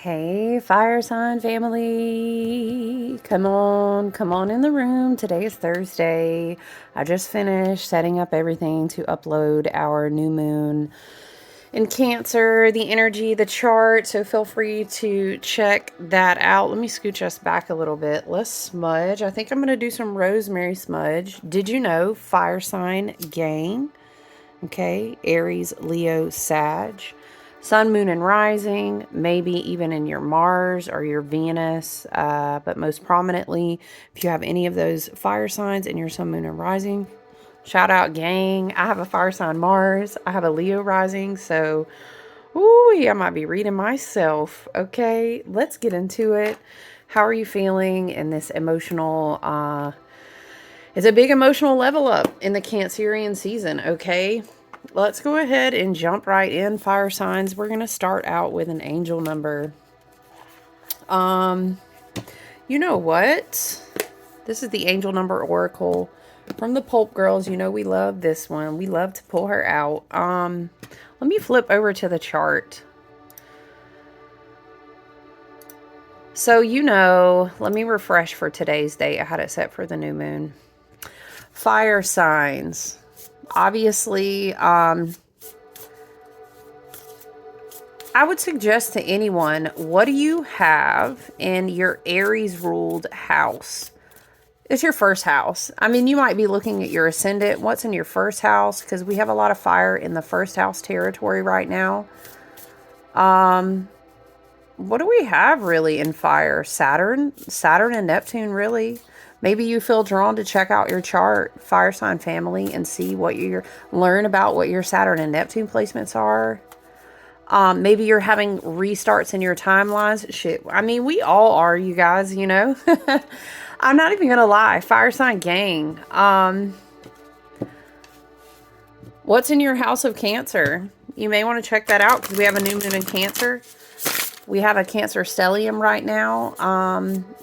Hey, fire sign family. Come on in the room. Today is Thursday. I just finished setting up everything to upload our new moon in Cancer, the energy, the chart. So feel free to check that out. Let me scooch us back a little bit. Let's smudge. I think I'm going to do some rosemary smudge. Did you know fire sign gang? Okay, Aries, Leo, Sag. Sun, moon, and rising, maybe even in your Mars or your Venus, but most prominently, if you have any of those fire signs in your sun, moon, and rising, shout out, gang. I have a fire sign Mars. I have a Leo rising, so, ooh, I might be reading myself. Okay, let's get into it. How are you feeling in this emotional, it's a big emotional level up in the Cancerian season, okay? Let's go ahead and jump right in, fire signs. We're going to start out with an angel number. You know what? This is the angel number oracle from the Pulp Girls. You know we love this one. We love to pull her out. Let me flip over to the chart. So, let me refresh for today's date. I had it set for the new moon. Fire signs. Obviously, I would suggest to anyone, what do you have in your Aries ruled house? It's your first house. I mean, you might be looking at your ascendant. What's in your first house? Because we have a lot of fire in the first house territory right now. What do we have really in fire? Saturn and Neptune, really. Maybe you feel drawn to check out your chart, fire sign family, and see learn about what your Saturn and Neptune placements are. Maybe you're having restarts in your timelines. Shit, I mean, we all are, you guys, I'm not even gonna lie. Fire sign gang. What's in your house of Cancer? You may want to check that out because we have a new moon in Cancer. We have a Cancer stellium right now.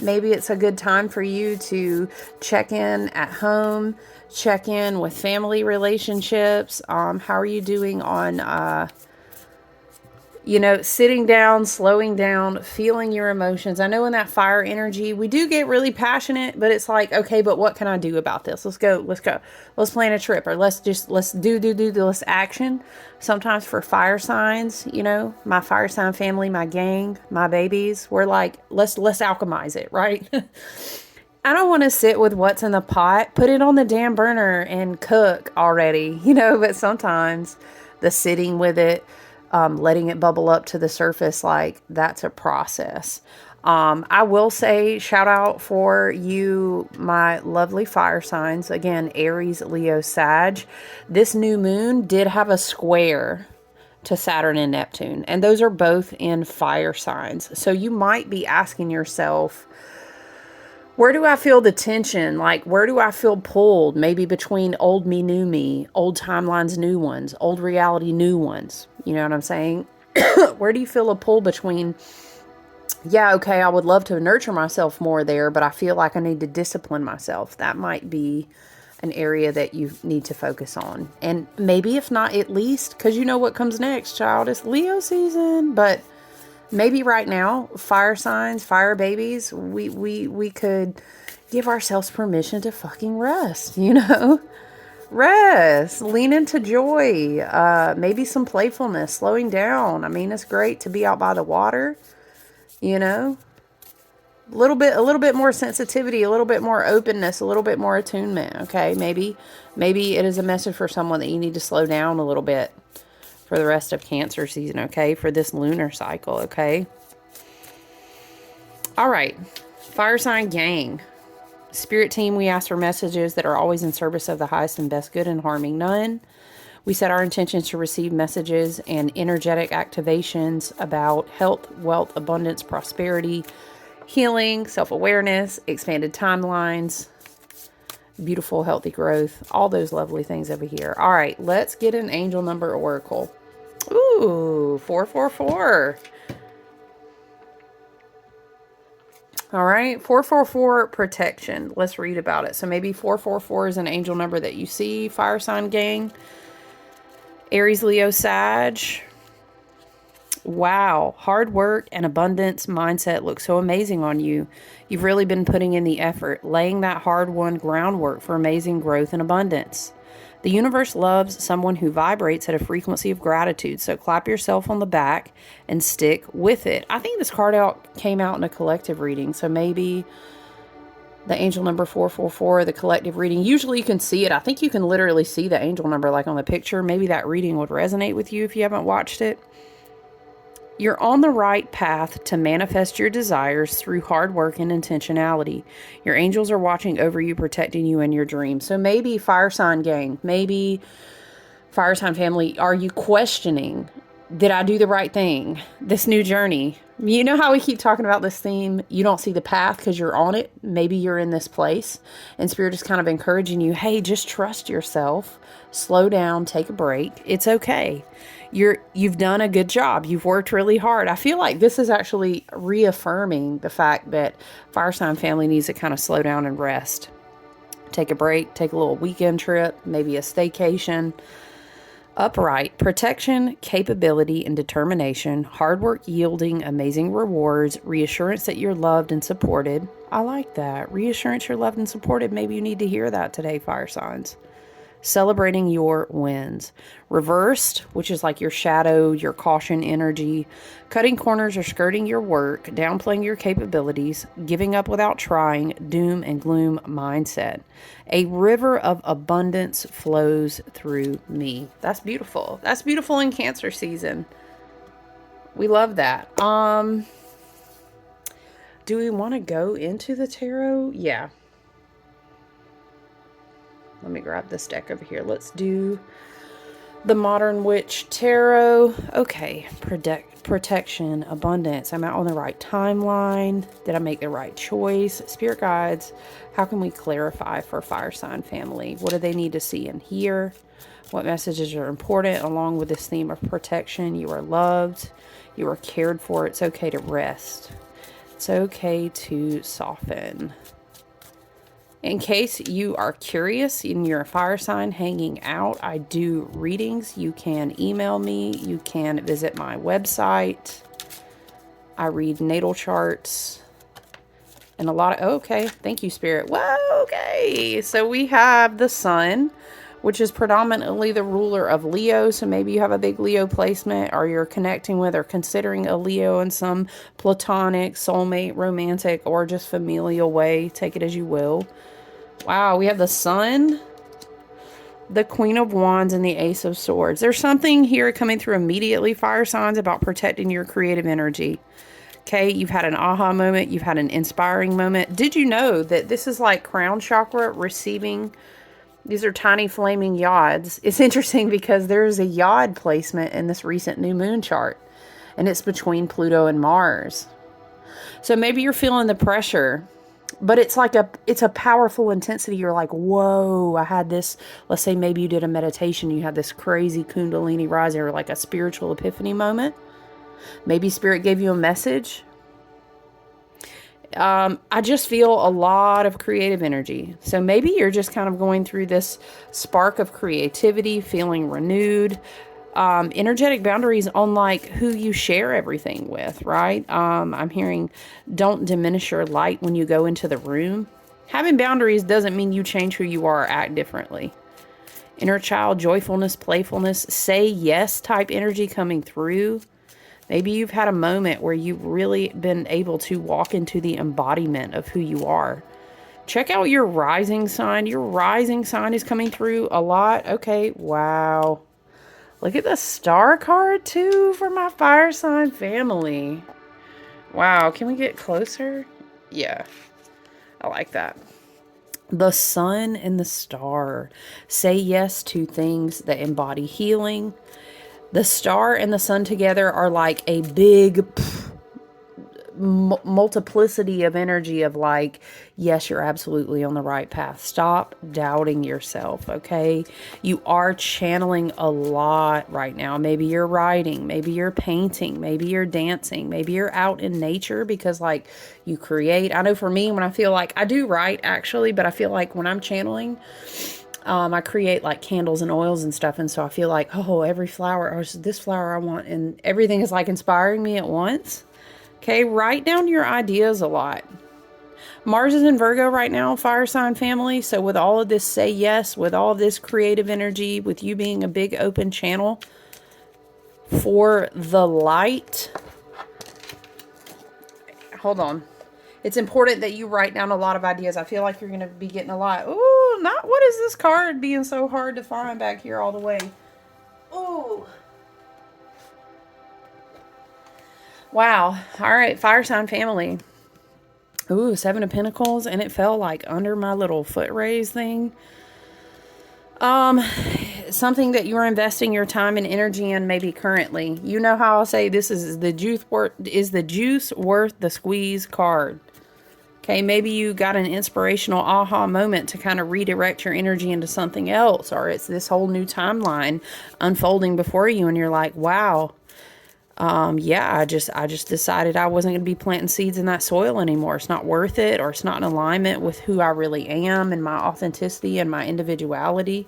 Maybe it's a good time for you to check in at home, check in with family relationships. How are you doing on, sitting down, slowing down, feeling your emotions. I know in that fire energy, we do get really passionate, but it's like, okay, but what can I do about this? Let's go. Let's plan a trip, or let's do this action. Sometimes for fire signs, my fire sign family, my gang, my babies, we're like, let's alchemize it, right? I don't want to sit with what's in the pot. Put it on the damn burner and cook already, but sometimes the sitting with it, letting it bubble up to the surface, like that's a process. I will say shout out for you, my lovely fire signs. Again, Aries, Leo, Sag. This new moon did have a square to Saturn and Neptune, and those are both in fire signs. So you might be asking yourself, where do I feel the tension? Like, where do I feel pulled? Maybe between old me, new me, old timelines, new ones, old reality, new ones. You know what I'm saying? Where do you feel a pull between, yeah, okay, I would love to nurture myself more there, but I feel like I need to discipline myself. That might be an area that you need to focus on. And maybe if not, at least, because you know what comes next, child. It's Leo season, but maybe right now, fire signs, fire babies, we could give ourselves permission to fucking rest, Rest, lean into joy, maybe some playfulness, slowing down. I mean, it's great to be out by the water, a little bit more sensitivity, a little bit more openness, a little bit more attunement. Okay. Maybe it is a message for someone that you need to slow down a little bit for the rest of Cancer season, okay? For this lunar cycle, okay? All right. Fire sign gang. Spirit team, we ask for messages that are always in service of the highest and best good and harming none. We set our intentions to receive messages and energetic activations about health, wealth, abundance, prosperity, healing, self-awareness, expanded timelines, beautiful, healthy growth, all those lovely things over here. All right, let's get an angel number oracle. Ooh, 444. All right, 444 protection. Let's read about it. So maybe 444 is an angel number that you see, fire sign gang. Aries, Leo, Sag. Wow, hard work and abundance mindset looks so amazing on you. You've really been putting in the effort, laying that hard-won groundwork for amazing growth and abundance. The universe loves someone who vibrates at a frequency of gratitude, so clap yourself on the back and stick with it. I think this card out came out in a collective reading, so maybe the angel number 444, the collective reading. Usually you can see it. I think you can literally see the angel number like on the picture. Maybe that reading would resonate with you if you haven't watched it. You're on the right path to manifest your desires through hard work and intentionality. Your angels are watching over you, protecting you in your dreams. So maybe fire sign gang, maybe fire sign family, are you questioning, did I do the right thing? This new journey. You know how we keep talking about this theme? You don't see the path because you're on it. Maybe you're in this place and Spirit is kind of encouraging you, hey, just trust yourself. Slow down, take a break. It's okay. You've done a good job. You've worked really hard. I feel like this is actually reaffirming the fact that fire sign family needs to kind of slow down and rest. Take a break, take a little weekend trip, maybe a staycation. Upright, protection, capability, and determination, hard work yielding amazing rewards, reassurance that you're loved and supported. I like that. Reassurance you're loved and supported. Maybe you need to hear that today, fire signs. Celebrating your wins. Reversed, which is like your shadow, your caution energy. Cutting corners or skirting your work, downplaying your capabilities, giving up without trying, doom and gloom mindset. A river of abundance flows through me. That's beautiful. That's beautiful in Cancer season. We love that. Do we want to go into the tarot? Yeah. Let me grab this deck over here. Let's do the Modern Witch Tarot. Okay, protection, abundance. I'm out on the right timeline. Did I make the right choice? Spirit guides, how can we clarify for fire sign family? What do they need to see and hear? What messages are important along with this theme of protection? You are loved. You are cared for. It's okay to rest. It's okay to soften. In case you are curious and you're a fire sign hanging out, I do readings. You can email me. You can visit my website. I read natal charts and a lot of, okay, thank you, Spirit. Well, okay. So we have the sun, which is predominantly the ruler of Leo. So maybe you have a big Leo placement or you're connecting with or considering a Leo in some platonic, soulmate, romantic, or just familial way. Take it as you will. Wow, we have the sun, the Queen of Wands, and the Ace of Swords. There's something here coming through immediately, fire signs, about protecting your creative energy. Okay, you've had an aha moment. You've had an inspiring moment. Did you know that this is like crown chakra receiving? These are tiny flaming yods. It's interesting because there's a yod placement in this recent new moon chart, and it's between Pluto and Mars. So maybe you're feeling the pressure. But it's like it's a powerful intensity. You're like, whoa, I had this. Let's say maybe you did a meditation. You had this crazy Kundalini rising or like a spiritual epiphany moment. Maybe Spirit gave you a message. I just feel a lot of creative energy. So maybe you're just kind of going through this spark of creativity, feeling renewed. Energetic boundaries on like who you share everything with, right? I'm hearing don't diminish your light when you go into the room. Having boundaries doesn't mean you change who you are or act differently. Inner child, joyfulness, playfulness, say yes type energy coming through. Maybe you've had a moment where you've really been able to walk into the embodiment of who you are. Check out your rising sign. Your rising sign is coming through a lot. Okay, wow. Look at the star card too for my fire sign family. Wow, can we get closer? Yeah, I like that. The sun and the star. Say yes to things that embody healing. The star and the sun together are like a big multiplicity of energy of like, yes, you're absolutely on the right path. Stop doubting yourself, okay? You are channeling a lot right now. Maybe you're writing, maybe you're painting, maybe you're dancing, maybe you're out in nature because like you create. I know for me, when I feel like I do write actually, but I feel like when I'm channeling, I create like candles and oils and stuff. And so I feel like, oh, every flower, or this flower I want, and everything is like inspiring me at once. Okay, write down your ideas a lot. Mars is in Virgo right now, fire sign family. So with all of this say yes, with all of this creative energy, with you being a big open channel for the light. Hold on. It's important that you write down a lot of ideas. I feel like you're going to be getting a lot. Ooh, what is this card being so hard to find back here all the way? Ooh. Wow. All right, fire sign family. Ooh, 7 of Pentacles, and it fell like under my little foot raise thing. Something that you're investing your time and energy in maybe currently. You know how I'll say this is the juice worth the squeeze card. Okay, maybe you got an inspirational aha moment to kind of redirect your energy into something else, or it's this whole new timeline unfolding before you and you're like, wow. Yeah, I just decided I wasn't going to be planting seeds in that soil anymore. It's not worth it, or it's not in alignment with who I really am and my authenticity and my individuality.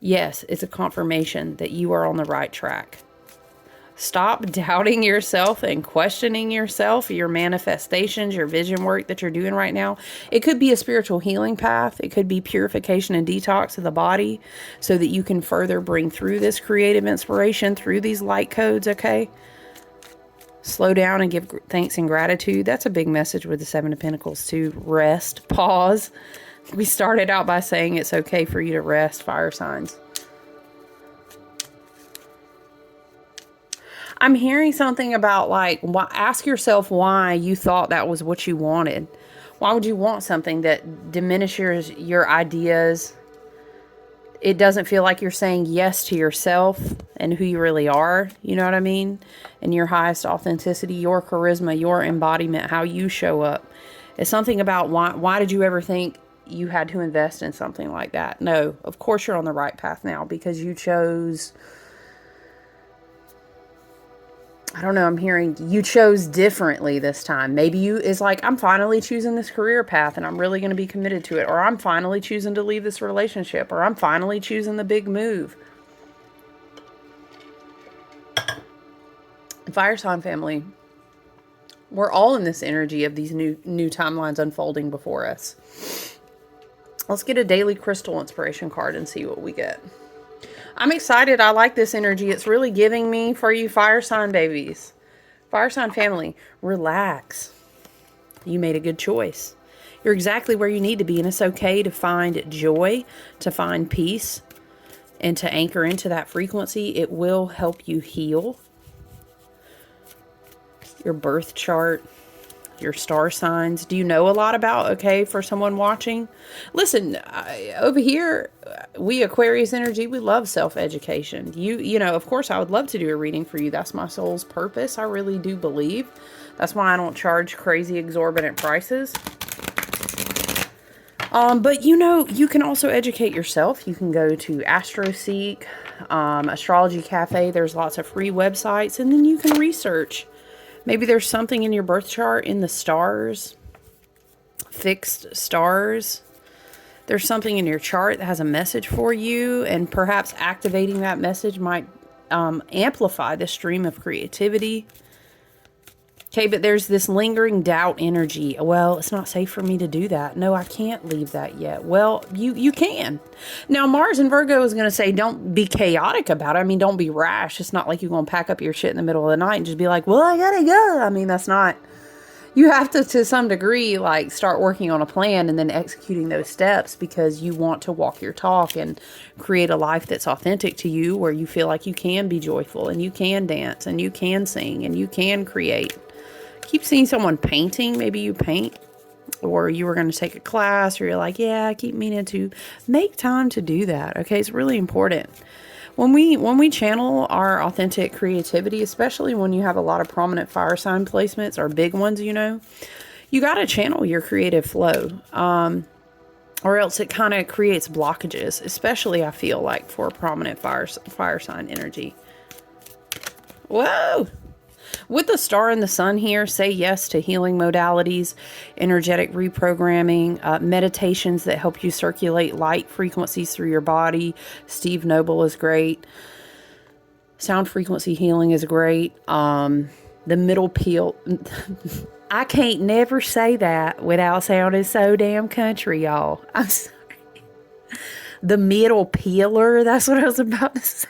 Yes, it's a confirmation that you are on the right track. Stop doubting yourself and questioning yourself, your manifestations, your vision work that you're doing right now. It could be a spiritual healing path. It could be purification and detox of the body so that you can further bring through this creative inspiration through these light codes, okay? Slow down and give thanks and gratitude. That's a big message with the 7 of Pentacles too. Rest, pause. We started out by saying it's okay for you to rest, fire signs. I'm hearing something about like, ask yourself why you thought that was what you wanted. Why would you want something that diminishes your ideas? It doesn't feel like you're saying yes to yourself and who you really are. You know what I mean? And your highest authenticity, your charisma, your embodiment, how you show up. It's something about why did you ever think you had to invest in something like that? No, of course you're on the right path now because you chose... I don't know, I'm hearing you chose differently this time. Maybe it's like, I'm finally choosing this career path and I'm really going to be committed to it. Or I'm finally choosing to leave this relationship. Or I'm finally choosing the big move. Fire sign family, we're all in this energy of these new timelines unfolding before us. Let's get a daily crystal inspiration card and see what we get. I'm excited. I like this energy. It's really giving me for you fire sign babies. Fire sign family, relax. You made a good choice. You're exactly where you need to be, and it's okay to find joy, to find peace, and to anchor into that frequency. It will help you heal. Your birth chart, your star signs. Do you know a lot about, okay, for someone watching? Listen, over here, we Aquarius energy, we love self-education. You know, of course, I would love to do a reading for you. That's my soul's purpose. I really do believe. That's why I don't charge crazy exorbitant prices. But you know, you can also educate yourself. You can go to AstroSeek, Astrology Cafe. There's lots of free websites, and then you can research. Maybe there's something in your birth chart in the stars, fixed stars. There's something in your chart that has a message for you, and perhaps activating that message might amplify the stream of creativity. Okay, but there's this lingering doubt energy. Well, it's not safe for me to do that. No, I can't leave that yet. Well, you can. Now, Mars in Virgo is going to say, don't be chaotic about it. I mean, don't be rash. It's not like you're going to pack up your shit in the middle of the night and just be like, well, I gotta go. I mean, that's not... You have to some degree, like, start working on a plan and then executing those steps because you want to walk your talk and create a life that's authentic to you, where you feel like you can be joyful and you can dance and you can sing and you can create. Keep seeing someone painting. Maybe you paint, or you were going to take a class, or you're like, yeah, I keep meaning to. Make time to do that. Okay, it's really important. when we channel our authentic creativity, especially when you have a lot of prominent fire sign placements or big ones, you know, you got to channel your creative flow. Or else it kind of creates blockages, especially I feel like for a prominent fire sign energy. Whoa! With the star and the sun here, say yes to healing modalities, energetic reprogramming, meditations that help you circulate light frequencies through your body. Steve Noble is great. Sound frequency healing is great. The middle peel. I can't never say that without sounding so damn country, y'all. I'm sorry. The middle pillar, that's what I was about to say.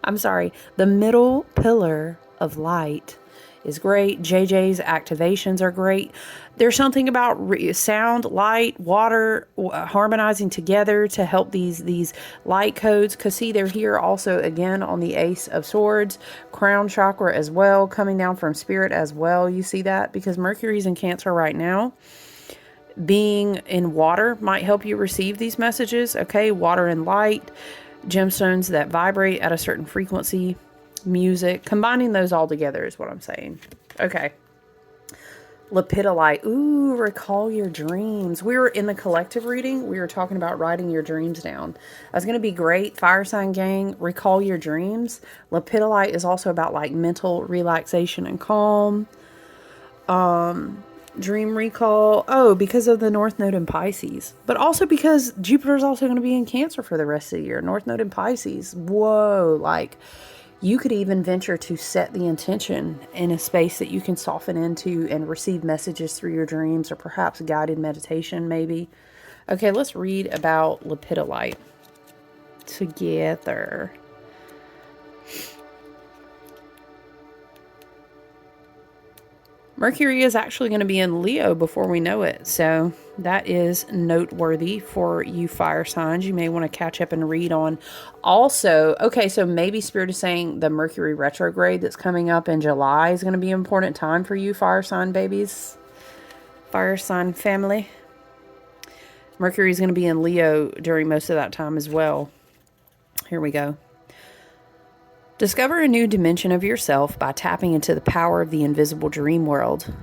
I'm sorry. The middle pillar of light is great. JJ's activations are great. There's something about sound, light, water harmonizing together to help these light codes. Because see, they're here also again on the Ace of Swords, crown chakra as well, coming down from spirit as well. You see that? Because Mercury's in Cancer right now. Being in water might help you receive these messages. Okay, water and light, gemstones that vibrate at a certain frequency, music, combining those all together is what I'm saying. Okay. Lepidolite. Ooh, recall your dreams. We were in the collective reading. We were talking about writing your dreams down. That's going to be great. Fire sign gang, recall your dreams. Lepidolite is also about like mental relaxation and calm. Dream recall. Oh, because of the North Node in Pisces. But also because Jupiter's also going to be in Cancer for the rest of the year. North Node in Pisces. Whoa, like... You could even venture to set the intention in a space that you can soften into and receive messages through your dreams, or perhaps guided meditation, maybe. Okay, let's read about lepidolite together. Mercury is actually going to be in Leo before we know it. So that is noteworthy for you fire signs. You may want to catch up and read on. Also, okay, so maybe Spirit is saying the Mercury retrograde that's coming up in July is going to be an important time for you fire sign babies. Fire sign family. Mercury is going to be in Leo during most of that time as well. Here we go. Discover a new dimension of yourself by tapping into the power of the invisible dream world.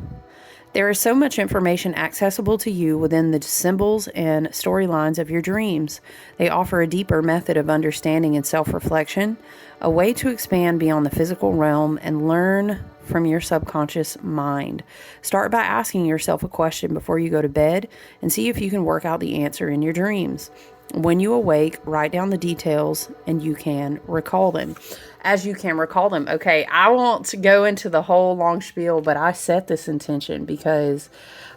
There is so much information accessible to you within the symbols and storylines of your dreams. They offer a deeper method of understanding and self-reflection, a way to expand beyond the physical realm and learn from your subconscious mind. Start by asking yourself a question before you go to bed and see if you can work out the answer in your dreams. When you awake, write down the details and you can recall them. As you can recall them. Okay, I won't go into the whole long spiel, but I set this intention because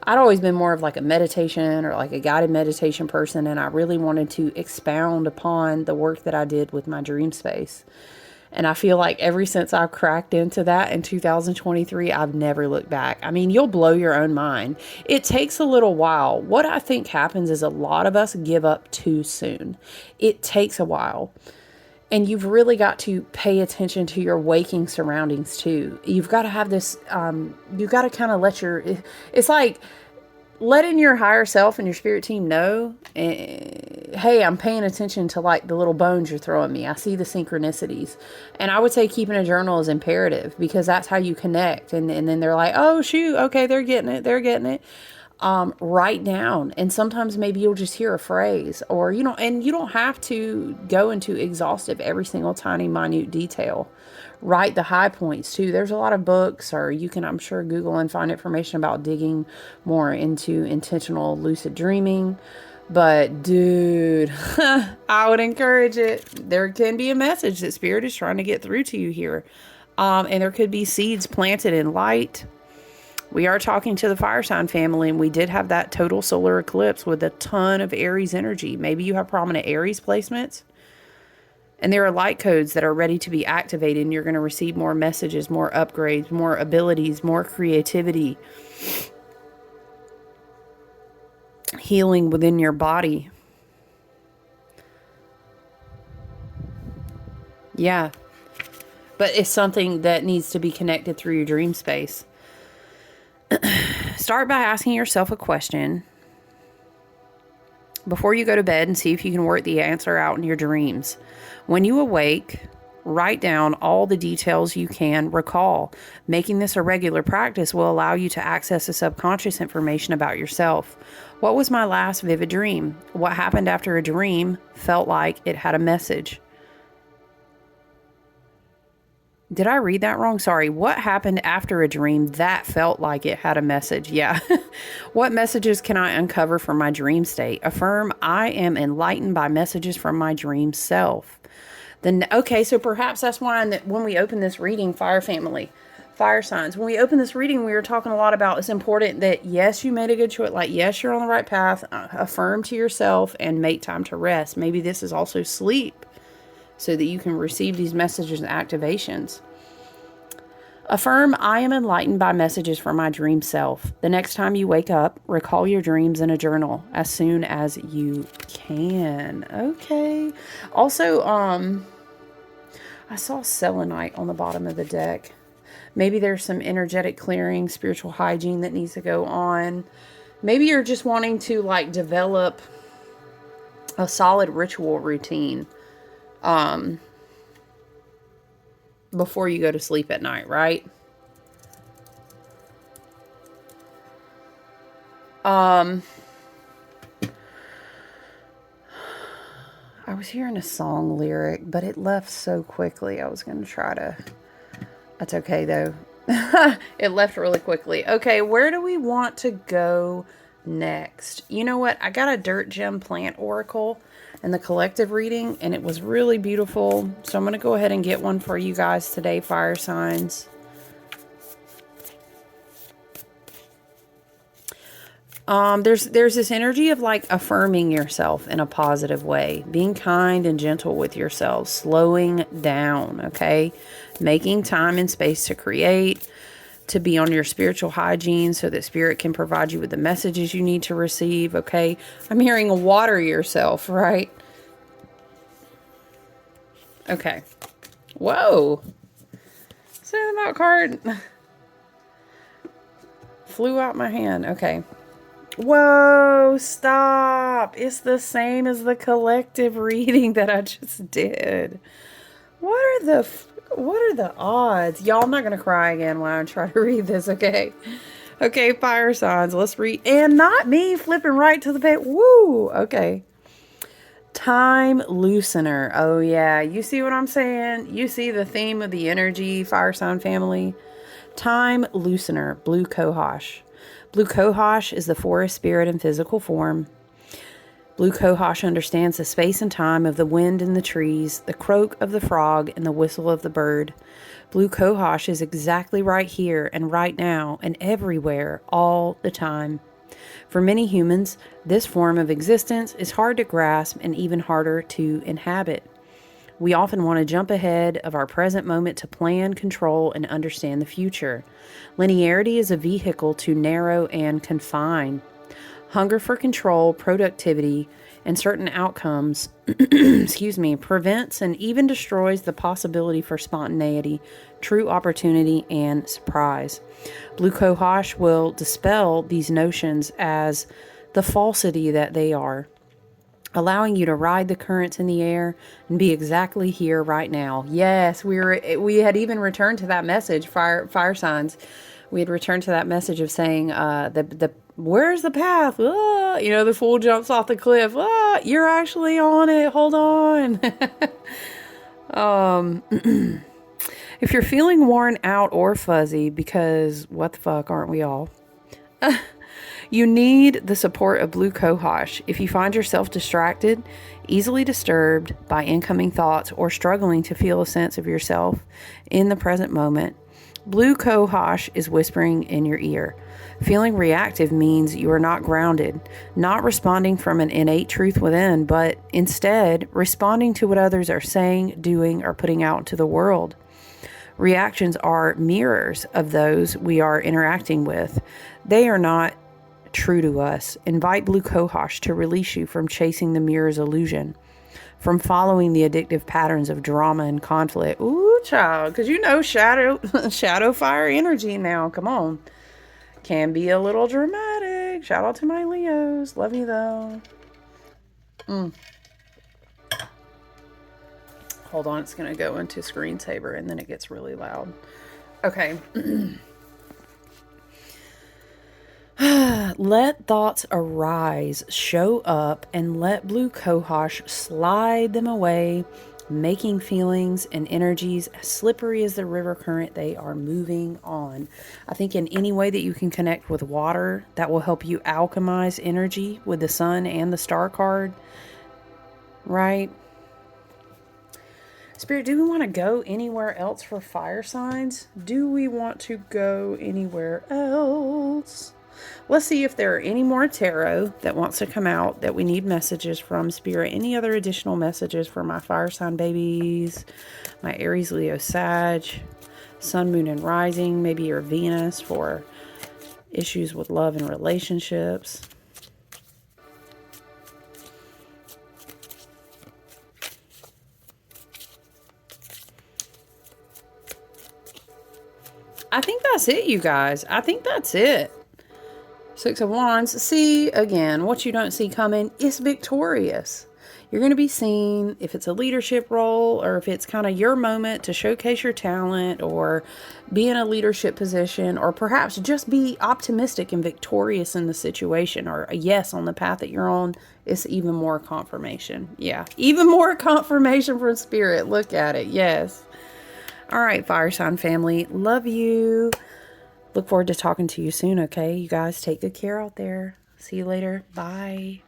I'd always been more of like a meditation or like a guided meditation person, and I really wanted to expound upon the work that I did with my dream space. And I feel like ever since I cracked into that in 2023, I've never looked back. I mean, you'll blow your own mind. It takes a little while. What I think happens is a lot of us give up too soon. It takes a while. And you've really got to pay attention to your waking surroundings too. You've got to have this, you've got to kind of let it's like letting your higher self and your spirit team know, hey, I'm paying attention to like the little bones you're throwing me. I see the synchronicities. And I would say keeping a journal is imperative because that's how you connect. And then they're like, oh, shoot, okay, they're getting it. They're getting it. Write down, and sometimes maybe you'll just hear a phrase, or and you don't have to go into exhaustive every single tiny minute detail. Write the high points too. There's a lot of books, or you can, I'm sure, Google and find information about digging more into intentional lucid dreaming. But dude, I would encourage it. There can be a message that Spirit is trying to get through to you here, and there could be seeds planted in light. We are talking to the fire sign family, and we did have that total solar eclipse with a ton of Aries energy. Maybe you have prominent Aries placements, and there are light codes that are ready to be activated, and you're going to receive more messages, more upgrades, more abilities, more creativity, healing within your body. Yeah, but it's something that needs to be connected through your dream space. Start by asking yourself a question before you go to bed and see if you can work the answer out in your dreams. When you awake, write down all the details you can recall. Making this a regular practice will allow you to access the subconscious information about yourself. What was my last vivid dream? What happened after a dream felt like it had a message? Did I read that wrong? Sorry. What happened after a dream that felt like it had a message? Yeah. What messages can I uncover from my dream state? Affirm, I am enlightened by messages from my dream self. Then, okay, so perhaps that's why when we open this reading, fire family, fire signs, when we open this reading, we were talking a lot about it's important that, yes, you made a good choice. Like, yes, you're on the right path. Affirm to yourself and make time to rest. Maybe this is also sleep, so that you can receive these messages and activations. Affirm, I am enlightened by messages from my dream self. The next time you wake up, recall your dreams in a journal as soon as you can. Okay. Also, I saw selenite on the bottom of the deck. Maybe there's some energetic clearing, spiritual hygiene that needs to go on. Maybe you're just wanting to like develop a solid ritual routine. Before you go to sleep at night, right? I was hearing a song lyric, but it left so quickly. I was going to try to... That's okay, though. It left really quickly. Okay, where do we want to go next? You know what? I got a dirt gem plant oracle in the collective reading, and it was really beautiful. So I'm going to go ahead and get one for you guys today, fire signs. There's this energy of like affirming yourself in a positive way, being kind and gentle with yourself, slowing down, okay? Making time and space to create, to be on your spiritual hygiene so that spirit can provide you with the messages you need to receive, okay? I'm hearing water yourself, right? Okay. Whoa. Say the out card. Flew out my hand. Okay. Whoa, stop. It's the same as the collective reading that I just did. What are the odds? Y'all, I'm not going to cry again when I try to read this, okay? Okay, fire signs. Let's read. And not me flipping right to the page. Woo, okay. Time loosener. Oh, yeah. You see what I'm saying? You see the theme of the energy, fire sign family? Time loosener, blue cohosh. Blue cohosh is the forest spirit in physical form. Blue cohosh understands the space and time of the wind in the trees, the croak of the frog, and the whistle of the bird. Blue cohosh is exactly right here and right now and everywhere, all the time. For many humans, this form of existence is hard to grasp and even harder to inhabit. We often want to jump ahead of our present moment to plan, control, and understand the future. Linearity is a vehicle to narrow and confine. Hunger for control, productivity, and certain outcomes, prevents and even destroys the possibility for spontaneity, true opportunity, and surprise. Blue cohosh will dispel these notions as the falsity that they are, allowing you to ride the currents in the air and be exactly here right now. Yes, we had even returned to that message, fire signs. We had returned to that message of saying, where's the path? Ah, the fool jumps off the cliff. Ah, you're actually on it. Hold on. If you're feeling worn out or fuzzy, because what the fuck, aren't we all? You need the support of blue cohosh. If you find yourself distracted, easily disturbed by incoming thoughts, or struggling to feel a sense of yourself in the present moment, blue cohosh is whispering in your ear. Feeling reactive means you are not grounded, not responding from an innate truth within, but instead responding to what others are saying, doing, or putting out into the world. Reactions are mirrors of those we are interacting with. They are not true to us. Invite blue cohosh to release you from chasing the mirror's illusion, from following the addictive patterns of drama and conflict. Ooh, child, because shadow fire energy now. Come on. Can be a little dramatic. Shout out to my Leos. Love you, though. Hold on, it's going to go into screensaver and then it gets really loud. Okay. Let thoughts arise, show up, and let blue cohosh slide them away, making feelings and energies as slippery as the river current. They are moving on. I think in any way that you can connect with water, that will help you alchemize energy with the sun and the star card, right? Spirit, do we want to go anywhere else for fire signs? Do we want to go anywhere else? Let's see if there are any more tarot that wants to come out that we need messages from. Spirit, any other additional messages for my fire sign babies? My Aries, Leo, Sag, Sun, Moon, and Rising. Maybe your Venus for issues with love and relationships. I think that's it, you guys. I think that's it. Six of Wands. See, again, what you don't see coming is victorious. You're going to be seen if it's a leadership role or if it's kind of your moment to showcase your talent or be in a leadership position or perhaps just be optimistic and victorious in the situation or a yes on the path that you're on. It's even more confirmation. Yeah, even more confirmation from Spirit. Look at it. Yes. All right, fire sign family. Love you. Look forward to talking to you soon, okay? You guys take good care out there. See you later. Bye.